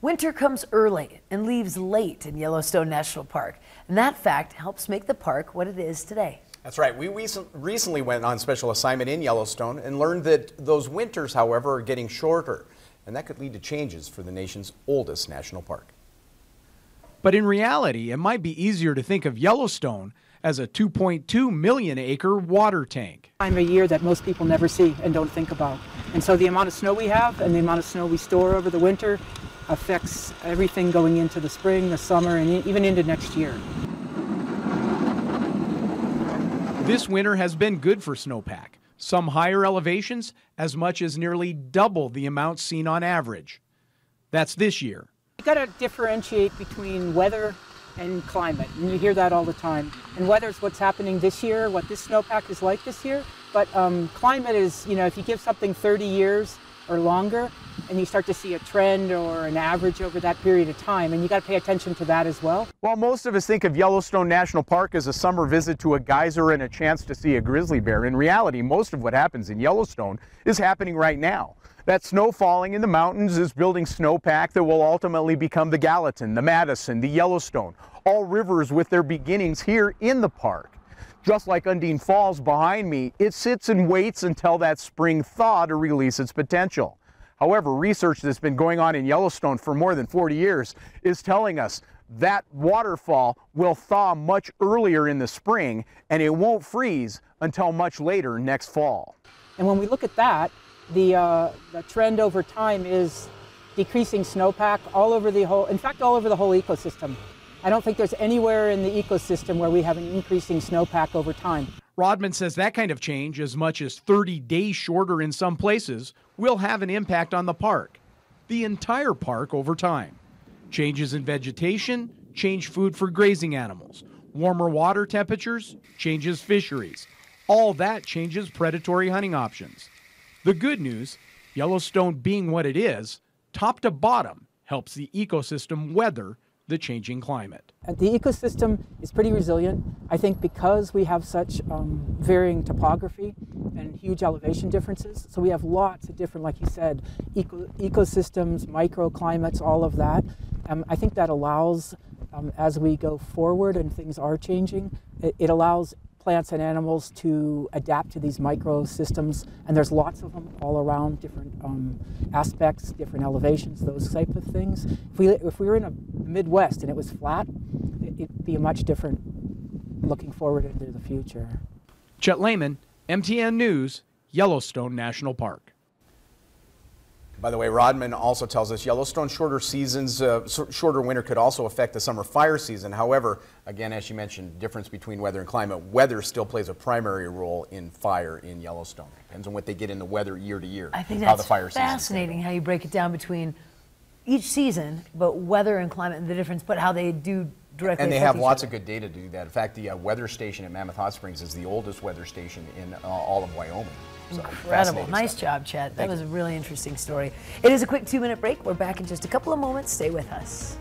Winter comes early and leaves late in Yellowstone National Park, and that fact helps make the park what it is today. That's right. We recently went on special assignment in Yellowstone and learned that those winters, however, are getting shorter, and that could lead to changes for the nation's oldest national park. But in reality, it might be easier to think of Yellowstone as a 2.2 million acre water tank. Time of year that most people never see and don't think about. And so the amount of snow we have and the amount of snow we store over the winter affects everything going into the spring, the summer, and even into next year. This winter has been good for snowpack. Some higher elevations, as much as nearly double the amount seen on average. That's this year. You've got to differentiate between weather and climate, and you hear that all the time. And weather is what's happening this year, what this snowpack is like this year, but climate is, if you give something 30 years or longer, and you start to see a trend or an average over that period of time, and you got to pay attention to that as well. While most of us think of Yellowstone National Park as a summer visit to a geyser and a chance to see a grizzly bear, in reality, most of what happens in Yellowstone is happening right now. That snow falling in the mountains is building snowpack that will ultimately become the Gallatin, the Madison, the Yellowstone, all rivers with their beginnings here in the park. Just like Undine Falls behind me, it sits and waits until that spring thaw to release its potential. However, research that's been going on in Yellowstone for more than 40 years is telling us that waterfall will thaw much earlier in the spring, and it won't freeze until much later next fall. And when we look at that, the trend over time is decreasing snowpack all over the whole ecosystem. I don't think there's anywhere in the ecosystem where we have an increasing snowpack over time. Rodman says that kind of change, as much as 30 days shorter in some places, will have an impact on the park, the entire park over time. Changes in vegetation change food for grazing animals. Warmer water temperatures changes fisheries. All that changes predatory hunting options. The good news, Yellowstone being what it is, top to bottom helps the ecosystem weather the changing climate. The ecosystem is pretty resilient, I think, because we have such varying topography and huge elevation differences. So we have lots of different, like you said, ecosystems, microclimates, all of that. I think that allows, as we go forward and things are changing, it allows plants and animals to adapt to these microsystems, and there's lots of them all around, different aspects, different elevations, those type of things. If we were in a Midwest and it was flat, it'd be a much different looking forward into the future. Chet Lehman, MTN News, Yellowstone National Park. By the way, Rodman also tells us Yellowstone's shorter winter could also affect the summer fire season. However, again, as you mentioned, difference between weather and climate, weather still plays a primary role in fire in Yellowstone. Depends on what they get in the weather year to year. I think that's fascinating how you break it down between each season, but weather and climate and the difference, but how they do directly. And they have lots of good data to do that. In fact, the weather station at Mammoth Hot Springs is the oldest weather station in all of Wyoming. So incredible. Nice job, Chet. That was a really interesting story. It is a quick 2-minute break. We're back in just a couple of moments. Stay with us.